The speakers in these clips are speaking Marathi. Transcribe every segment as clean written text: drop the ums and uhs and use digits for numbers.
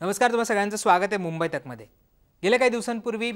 नमस्कार, तुम्हा सगळ्यांचं स्वागत आहे मुंबई तकमध्ये। गेल्या काही दिवसांपूर्वी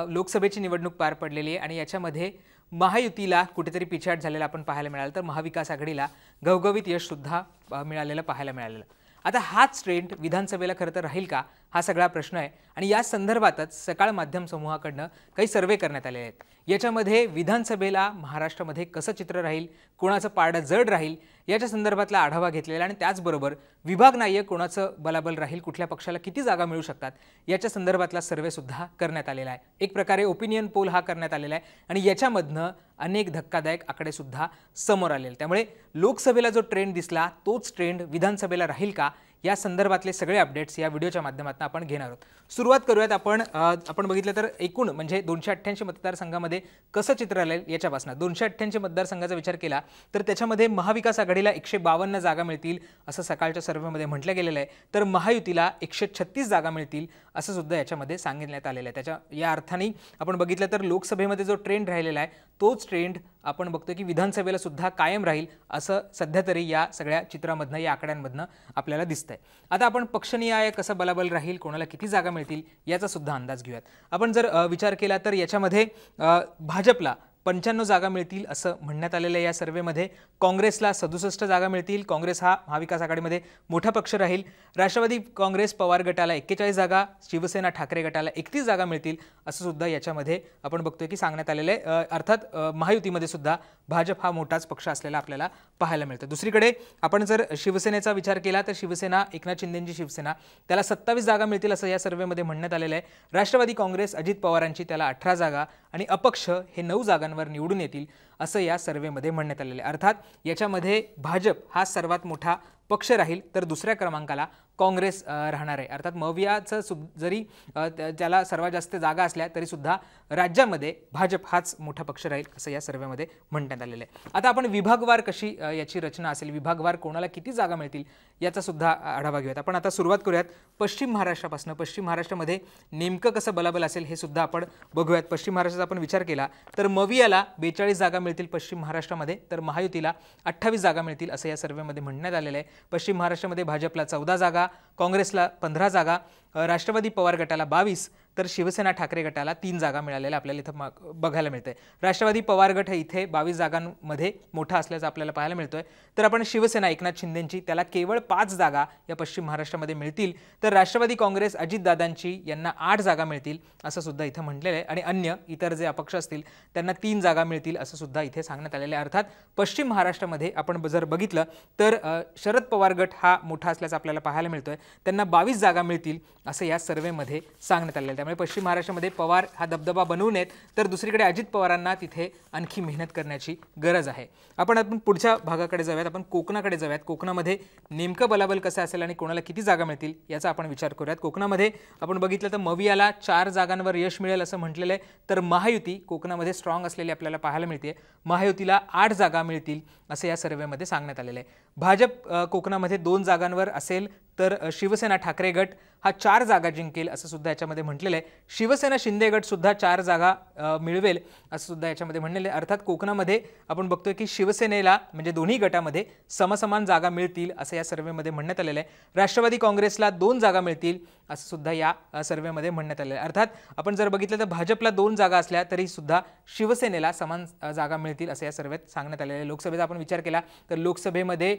लोकसभेची निवडणूक पार पडलेली आहे आणि याच्यामध्ये महायुतीला कुठेतरी पिछाड झालेला आपण पाहायला मिळालं, तर महाविकास आघाडीला घवघवीत यश सुद्धा मिळालेलं पाहायला मिळालेलं। आता हाच ट्रेंड विधानसभेला खरं तर राहील का, हा सगळा प्रश्न आहे आणि या संदर्भातच सकाळ माध्यम समूहाकडनं काही सर्वे करण्यात आले आहेत। याच्यामध्ये विधानसभेला महाराष्ट्रामध्ये कसं चित्र राहील, कोणाचं पारडं जड राहील याच्या संदर्भातला आढावा घेतलेला आणि त्याचबरोबर विभागनायक कोणाचं बलाबल राहील, कुठल्या पक्षाला किती जागा मिळू शकतात याच्या संदर्भातला सर्वे सुद्धा करण्यात आलेला आहे। एक प्रकारे ओपिनियन पोल हा करण्यात आलेला आहे आणि याच्यामधनं अनेक धक्कादायक आकडे सुद्धा समोर आलेले। त्यामुळे लोकसभेला जो ट्रेंड दिसला तोच ट्रेंड विधानसभेला राहील का या संदर्भातले सगळे अपडेट्स या व्हिडिओच्या माध्यमातून आपण घेणार आहोत। सुरुवात करूयात आपण बघितलं तर एकूण म्हणजे 288 मतदारसंघामध्ये कसं चित्र राहील याच्यापासून। 288 मतदारसंघाचा विचार केला तर त्याच्यामध्ये महाविकास आघाडीला 152 जागा मिळतील असं सकाळच्या सर्व्हेमध्ये म्हटलं गेलेलं आहे, तर महायुतीला 136 जागा मिळतील असं सुद्धा याच्यामध्ये सांगितण्यात आलेलं आहे। त्याच्या या अर्थाने आपण बघितलं तर लोकसभेमध्ये जो ट्रेंड राहिलेला आहे तोच ट्रेंड आपण बघतो की विधानसभेला सुद्धा कायम राहील असं सध्या तरी या सगळ्या चित्रामधनं या आकड्यांमधनं आपल्याला दिसतंय। आता आपण पक्षनिहाय कसं बलाबल राहील, कोणाला किती जागा मिळतील याचा सुद्धा अंदाज घेऊयात। आपण जर विचार केला तर याच्यामध्ये भाजपला 95 जागा मिळतील असं म्हणण्यात आलेलं आहे या सर्वेमध्ये। काँग्रेसला 67 जागा मिळतील, काँग्रेस हा महाविकास आघाडीमध्ये मोठा पक्ष राहील। राष्ट्रवादी काँग्रेस पवार गटाला 41 जागा, शिवसेना ठाकरे गटाला 31 जागा मिळतील असं सुद्धा याच्यामध्ये आपण बघतोय की सांगण्यात आलेलं आहे। अर्थात महायुतीमध्ये सुद्धा भाजप हा मोठाच पक्ष असलेला आपल्याला पाहायला मिळतं। दुसरीकडे आपण जर शिवसेनेचा विचार केला तर शिवसेना एकनाथ शिंदेंची शिवसेना त्याला 27 जागा मिळतील असं या सर्वेमध्ये म्हणण्यात आलेलं आहे। राष्ट्रवादी काँग्रेस अजित पवारांची त्याला 18 जागा आणि अपक्ष हे 9 जागांवर निवडून येतील असं या सर्वेमध्ये म्हणण्यात आलेलं आहे। अर्थात याच्यामध्ये भाजप हा सर्वात मोठा पक्ष राहील तर दुसऱ्या क्रमांकाला काँग्रेस राहणार आहे। अर्थात मवियाचं जरी त्याला सर्वात जास्त जागा असल्या तरी सुद्धा राज्यामध्ये भाजप हाच मोठा पक्ष राहील असं या सर्वेमध्ये म्हणण्यात आलेलं आहे। आता आपण विभागवार कशी याची रचना असेल, विभागवार कोणाला किती जागा मिळतील याचा सुद्धा आढावा घेऊयात। आपण आता सुरुवात करूयात पश्चिम महाराष्ट्रापासून। पश्चिम महाराष्ट्रामध्ये नेमकं कसं बलाबल असेल हे सुद्धा आपण बघूयात। पश्चिम महाराष्ट्राचा आपण विचार केला तर मवियाला 42 जागा मिळतील पश्चिम महाराष्ट्रामध्ये, तर महायुतीला 28 जागा मिळतील असं या सर्वेमध्ये म्हणण्यात आलेलं आहे। पश्चिम महाराष्ट्रामध्ये भाजपला 14 जागा, काँग्रेसला 15 जागा, राष्ट्रवादी पवार गटाला 22 तर शिवसेना ठाकरे गटाला 3 जागा मिळालेल्या आपल्याला इथं बघायला मिळतंय। राष्ट्रवादी पवार गट हे इथे 22 जागांमध्ये मोठा असल्याचं आपल्याला पाहायला मिळतोय। तर आपण शिवसेना एकनाथ शिंदेंची त्याला केवळ 5 जागा या पश्चिम महाराष्ट्रामध्ये मिळतील, तर राष्ट्रवादी काँग्रेस अजितदादांची यांना 8 जागा मिळतील असं सुद्धा इथं म्हटलेलं आहे आणि अन्य इतर जे अपक्ष असतील त्यांना 3 जागा मिळतील असं सुद्धा इथे सांगण्यात आलेलं आहे। अर्थात पश्चिम महाराष्ट्रामध्ये आपण जर बघितलं तर शरद पवार गट हा मोठा असल्याचं आपल्याला पाहायला मिळतोय, त्यांना 22 जागा मिळतील असं या सर्वेमध्ये सांगण्यात आलेलं आहे। त्यामुळे पश्चिम महाराष्ट्रामध्ये पवार हा दबदबा बनवू नयेत, तर दुसरीकडे अजित पवारांना तिथे आणखी मेहनत करण्याची गरज आहे। आपण पुढच्या भागाकडे जाऊयात, आपण कोकणाकडे जाऊयात। कोकणामध्ये नेमकं बलाबल कसं असेल आणि कोणाला किती जागा मिळतील याचा आपण विचार करूयात। कोकणामध्ये आपण बघितलं तर मवियाला 4 जागांवर यश मिळेल असं म्हटलेलं आहे, तर महायुती कोकणामध्ये स्ट्रॉंग असलेली आपल्याला पाहायला मिळते। महायुतीला 8 जागा मिळतील असं या सर्वेमध्ये सांगण्यात आलेलं आहे। भाजप कोकणामध्ये 2 जागांवर असेल, तर शिवसेना ठाकरे गट हा 4 जागा जिंकेल असं सुद्धा याच्यामध्ये म्हटलेलं आहे। शिवसेना शिंदे गट सुद्धा 4 जागा मिळवेल असं सुद्धा याच्यामध्ये म्हणलेलं आहे। अर्थात कोकणामध्ये आपण बघतोय की शिवसेनेला म्हणजे दोन्ही गटामध्ये समसमान जागा मिळतील असं या सर्वेमध्ये म्हणण्यात आलेलं आहे। राष्ट्रवादी काँग्रेसला 2 जागा मिळतील असं सुद्धा या सर्वेमध्ये म्हणण्यात आलेलं आहे। अर्थात आपण जर बघितलं तर भाजपला 2 जागा असल्या तरी सुद्धा शिवसेनेला समान जागा मिळतील असं या सर्वेत सांगण्यात आलेलं आहे। लोकसभेचा आपण विचार केला तर लोकसभेमध्ये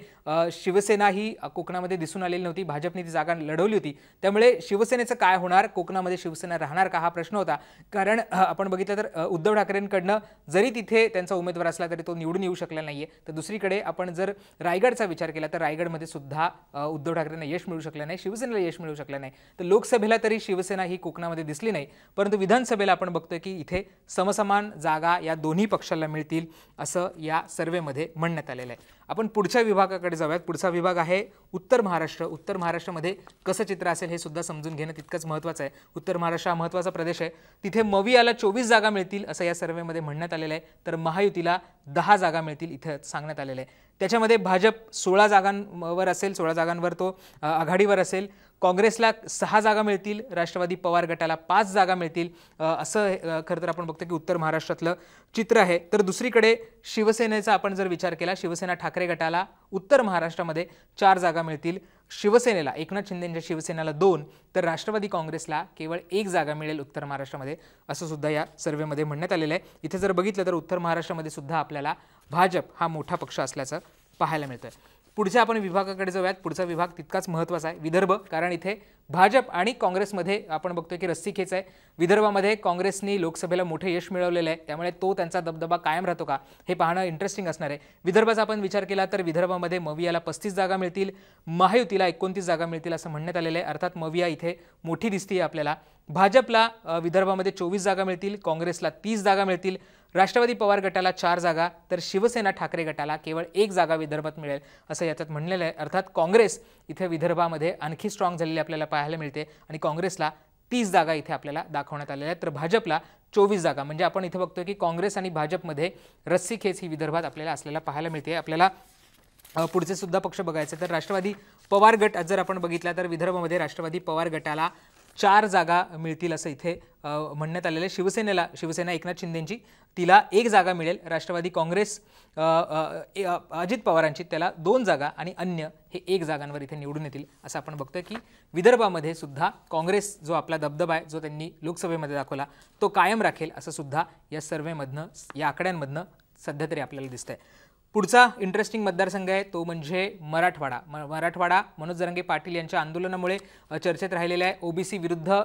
शिवसेना ही कोकणामध्ये दिसून आलेली नव्हती, भाजपने ती जागा लढवली होती, त्यामुळे शिवसेनेचं काय होणार, कोकणामध्ये शिवसेना राहणार का हा प्रश्न होता। कारण आपण बघितलं तर उद्धव ठाकरेंकडनं जरी तिथे त्यांचा उमेदवार असला तरी तो निवडून येऊ शकला नाहीये। तर दुसरीकडे आपण जर रायगडचा विचार केला तर रायगडमध्ये सुद्धा उद्धव ठाकरेंना यश मिळू शकलं नाही, शिवसेनेला यश मिळू शकलं नाही। तर लोकसभेला तरी शिवसेना ही कोकणामध्ये दिसली नाही, परंतु विधानसभेला आपण बघतोय की इथे समसमान जागा या दोन्ही पक्षाला मिळतील असं या सर्वेमध्ये म्हणण्यात आलेलं आहे। आपण पुढच्या विभागाकडे जाऊयात। पुढचा विभाग आहे उत्तर महाराष्ट्र। उत्तर महाराष्ट्रामध्ये कसं चित्र असेल हे सुद्धा समजून घेणं तितकंच महत्त्वाचं आहे। उत्तर महाराष्ट्र हा महत्त्वाचा प्रदेश आहे, तिथे मवियाला 24 जागा मिळतील असं या सर्वेमध्ये म्हणण्यात आलेलं आहे, तर महायुतीला 10 जागा मिळतील इथं सांगण्यात आलेलं आहे। त्याच्यामध्ये भाजप 16 जागांवर असेल, 16 जागांवर तो आघाडीवर असेल, काँग्रेसला 6 जागा मिळतील, राष्ट्रवादी पवार गटाला 5 जागा मिळतील, असं खरं तर आपण बघतो की उत्तर महाराष्ट्रातलं चित्र आहे. तर दुसरीकडे शिवसेनेचा आपण जर विचार केला, शिवसेना ठाकरे गटाला उत्तर महाराष्ट्रामध्ये 4 जागा मिळतील, शिवसेनेला एकनाथ शिंदेंच्या शिवसेनेला 2, तर राष्ट्रवादी काँग्रेसला केवळ 1 जागा मिळेल उत्तर महाराष्ट्रामध्ये, असं सुद्धा या सर्व्हेमध्ये म्हणण्यात आलेलं आहे. इथे जर बघितलं तर उत्तर महाराष्ट्रामध्ये सुद्धा आपल्याला भाजप हा मोठा पक्ष असल्याचं पाहायला मिळतंय. पुढच्या आपण विभागाकडे जाऊयात. पुढचा विभाग तितकाच महत्त्वाचा आहे, विदर्भ, कारण इथे भाजप आणि काँग्रेसमध्ये आपण बघतोय की रस्सीखेच आहे. विदर्भामध्ये काँग्रेसनी लोकसभेला मोठे यश मिळवलेलं आहे, त्यामुळे तो त्यांचा दबदबा कायम राहतो का हे पाहणं इंटरेस्टिंग असणार आहे. विदर्भाचा आपण विचार केला तर विदर्भामध्ये मवियाला 35 जागा मिळतील, महायुतीला 29 जागा मिळतील असं म्हणण्यात आलेलं आहे. अर्थात मविया इथे मोठी दिसतीये आपल्याला. भाजपला विदर्भामध्ये 24 जागा मिळतील, काँग्रेसला 30 जागा मिळतील, राष्ट्रवादी पवार गटाला 4 जागा, तर शिवसेना ठाकरे गटाला केवळ 1 जागा विदर्भात मिळेल असं याच्यात म्हणलेलं आहे. अर्थात काँग्रेस इथे विदर्भामध्ये आणखी स्ट्रॉंग झालेली आपल्याला पाहायला मिळते आणि काँग्रेसला 30 जागा इथे आपल्याला दाखवण्यात आलेल्या आहेत, तर भाजपला 24 जागा. म्हणजे आपण इथे बघतोय की काँग्रेस आणि भाजपमध्ये रस्सीखेच ही विदर्भात आपल्याला असलेला पाहायला मिळते. आपल्याला पुढचे सुद्धा पक्ष बघायचे तर राष्ट्रवादी पवार गट जर आपण बघितला तर विदर्भामध्ये राष्ट्रवादी पवार गटाला 4 जागा मिळतील असं इथे म्हणण्यात आलेलं आहे. शिवसेना एकनाथ शिंदेंची तिला 1 जागा मिळेल, राष्ट्रवादी काँग्रेस अजित पवारांची त्याला 2 जागा आणि अन्य हे 1 जागांवर इथे निवडून येतील असं आपण बघतोय की विदर्भामध्ये सुद्धा काँग्रेस जो आपला दबदबा आहे जो त्यांनी लोकसभेमध्ये दाखवला तो कायम राखेल असं सुद्धा या सर्व्हेमधनं या आकड्यांमधनं सध्या तरी आपल्याला दिसतंय. पुढचा इंटरेस्टिंग मतदारसंघ आहे तो म्हणजे मराठवाडा. मराठवाडा मनोज जरांगे पाटील यांच्या आंदोलनामुळे चर्चेत राहिलेला आहे. ओबीसी विरुद्ध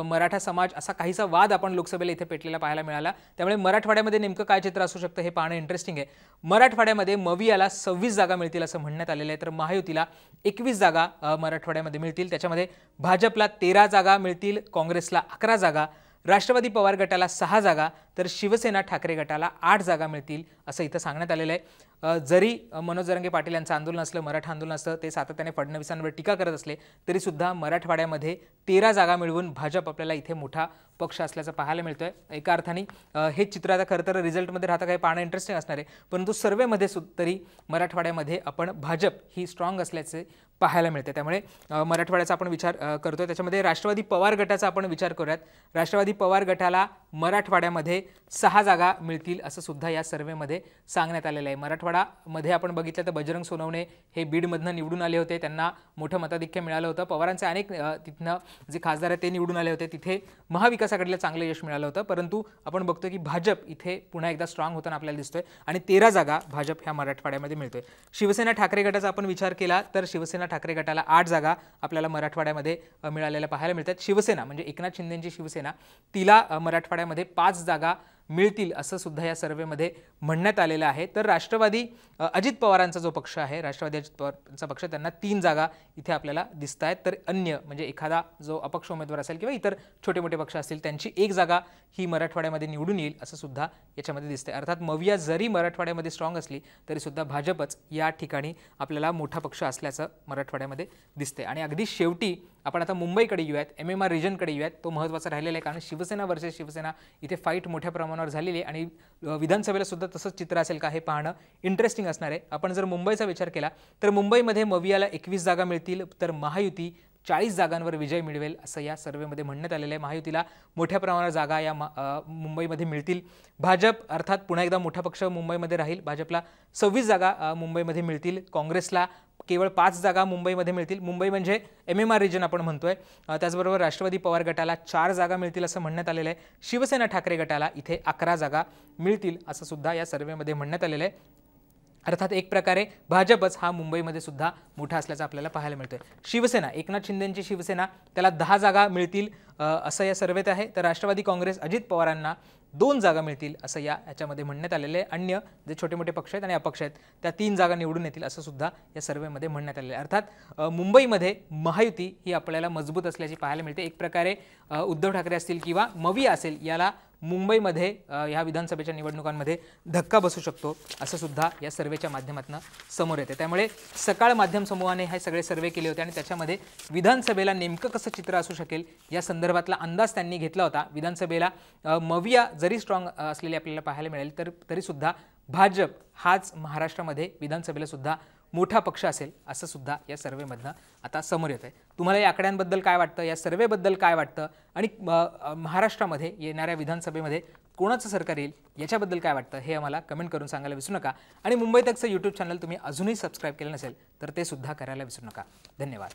मराठा समाज असा काहीसा वाद आपण लोकसभेला इथे पेटलेला पाहायला मिळाला. त्यामुळे मराठवाड्यामध्ये नेमकं काय चित्र असू शकतं हे पाहणं इंटरेस्टिंग आहे. मराठवाड्यामध्ये मवियाला 26 जागा मिळतील असं म्हणण्यात आलेलं आहे, तर महायुतीला 21 जागा मराठवाड्यामध्ये मिळतील. त्याच्यामध्ये भाजपला 13 जागा मिळतील, काँग्रेसला 11 जागा, राष्ट्रवादी पवार गटाला 6 जागा, तर शिवसेना ठाकरे गटाला 8 जागा मिळतील असं इथं सांगण्यात आलेलं आहे. जरी मनोज जरांगे पाटील यांचं आंदोलन असलं, मराठा आंदोलन असतं, ते सातत्याने फडणवीसांवर टीका करत असले तरी सुद्धा मराठवाड्यामध्ये 13 जागा मिळवून भाजप आपल्याला इथे मोठा पक्ष असल्याचं पाहायला मिळतोय. एका अर्थाने हे चित्र आता खरं तर रिझल्टमध्ये राहता काही पाहणं इंटरेस्टिंग असणार आहे, परंतु सर्वेमध्ये तरी मराठवाड्यामध्ये आपण भाजप ही स्ट्रॉंग असल्याचे पाहायला मिळते. त्यामुळे मराठवाड्याचा आपण विचार करतोय. त्याच्यामध्ये राष्ट्रवादी पवार गटाचा आपण विचार करूयात. राष्ट्रवादी पवार गटाला मराठवाड्यामध्ये 6 जागा मिळतील असं सुद्धा या सर्व्हेमध्ये सांगण्यात आलेलं आहे. मराठवाडामध्ये आपण बघितलं तर बजरंग सोनवणे हे बीडमधनं निवडून आले होते, त्यांना मोठं मताधिक्य मिळालं होतं. पवारांचे अनेक तिथनं जे खासदार आहेत ते निवडून आले होते, तिथे महाविकास आघाडीला चांगलं यश मिळालं होतं, परंतु आपण बघतोय की भाजप इथे पुन्हा एकदा स्ट्रॉंग होताना आपल्याला दिसतोय आणि 13 जागा भाजप ह्या मराठवाड्यामध्ये मिळतोय. शिवसेना ठाकरे गटाचा आपण विचार केला तर शिवसेना ठाकरे गटाला 8 जागा आपल्याला मराठवाड्यामध्ये मिळालेल्या पाहायला मिळतात. शिवसेना म्हणजे एकनाथ शिंदेंची शिवसेना तिला मराठवाड्यामध्ये 5 जागा मिळतील असं सुद्धा या सर्व्हेमध्ये म्हणण्यात आलेलं आहे. तर राष्ट्रवादी अजित पवारांचा जो पक्ष आहे, राष्ट्रवादी अजित पवारांचा पक्ष, त्यांना 3 जागा इथे आपल्याला दिसत आहेत, तर अन्य म्हणजे एखादा जो अपक्ष उमेदवार असेल किंवा इतर छोटे मोठे पक्ष असतील त्यांची 1 जागा ही मराठवाड्यामध्ये निवडून येईल असं सुद्धा याच्यामध्ये दिसतंय. अर्थात मविया जरी मराठवाड्यामध्ये स्ट्रॉंग असली तरी सुद्धा भाजपच या ठिकाणी आपल्याला मोठा पक्ष असल्याचं मराठवाड्यामध्ये दिसते. आणि अगदी शेवटी आपण आता मुंबईकडे येऊयात, MMR रिजनकडे येऊयात. तो महत्त्वाचा राहिलेला आहे कारण शिवसेना वर्सेस शिवसेना इथे फाईट मोठ्या प्रमाणावर झालेली आहे आणि विधानसभेला सुद्धा तसंच चित्र असेल का हे पाहणं इंटरेस्टिंग असणार आहे. आपण जर मुंबईचा विचार केला तर मुंबईमध्ये मवियाला 21 जागा मिळतील, तर महायुती 40 जागांवर विजय मिळवेल असं या सर्व्हेमध्ये म्हणण्यात आलेलं आहे. महायुतीला मोठ्या प्रमाणावर जागा या मुंबईमध्ये मिळतील. भाजप अर्थात पुन्हा एकदा मोठा पक्ष मुंबईमध्ये राहील, भाजपला 26 जागा मुंबईमध्ये मिळतील, काँग्रेसला केवळ 5 जागा मुंबईमध्ये मिळतील. मुंबई म्हणजे MMR रिजन आपण म्हणतोय. त्याचबरोबर राष्ट्रवादी पवार गटाला 4 जागा मिळतील असं म्हणण्यात आलेलं आहे. शिवसेना ठाकरे गटाला इथे 11 जागा मिळतील असं सुद्धा या सर्व्हेमध्ये म्हणण्यात आलेलं आहे. अर्थात एक प्रकारे भाजपच हा मुंबईमध्ये सुद्धा मोठा असल्याचं आपल्याला पाहायला मिळतोय. शिवसेना एकनाथ शिंदेंची शिवसेना त्याला 10 जागा मिळतील असं या सर्व्हेत आहे, तर राष्ट्रवादी काँग्रेस अजित पवारांना 2 जागा मिळतील असं याच्यामध्ये म्हणण्यात आलेलं आहे. अन्य जे छोटे मोठे पक्ष आहेत आणि अपक्ष आहेत त्या 3 जागा निवडून येतील असं सुद्धा या सर्व्हेमध्ये म्हणण्यात आलेलं आहे. अर्थात मुंबईमध्ये महायुती ही आपल्याला मजबूत असल्याची पाहायला मिळते. एक प्रकारे उद्धव ठाकरे असतील किंवा मविया असेल याला मुंबईमध्ये ह्या विधानसभेच्या निवडणुकांमध्ये धक्का बसू शकतो असं सुद्धा या सर्व्हेच्या माध्यमातून समोर येते. त्यामुळे सकाळ माध्यम समूहाने हे सगळे सर्व्हे केले होते आणि त्याच्यामध्ये विधानसभेला नेमकं कसं चित्र असू शकेल या संदर्भातला अंदाज त्यांनी घेतला होता. विधानसभेला मविया जरी स्ट्रॉंग असलेली आपल्याला पाहायला मिळेल तरी सुद्धा भाजप हाच महाराष्ट्रामध्ये विधानसभेला सुद्धा मोठा पक्ष असेल असं सुद्धा या सर्व्हेमधनं आता समोर येतं आहे. तुम्हाला या आकड्यांबद्दल काय वाटतं, या सर्व्हेबद्दल काय वाटतं आणि महाराष्ट्रामध्ये येणाऱ्या विधानसभेमध्ये कोणाचं सरकार येईल याच्याबद्दल काय वाटतं हे आम्हाला कमेंट करून सांगायला विसरू नका. आणि मुंबई तकचं यूट्यूब चॅनल तुम्ही अजूनही सबस्क्राईब केलं नसेल तर ते सुद्धा करायला विसरू नका. धन्यवाद.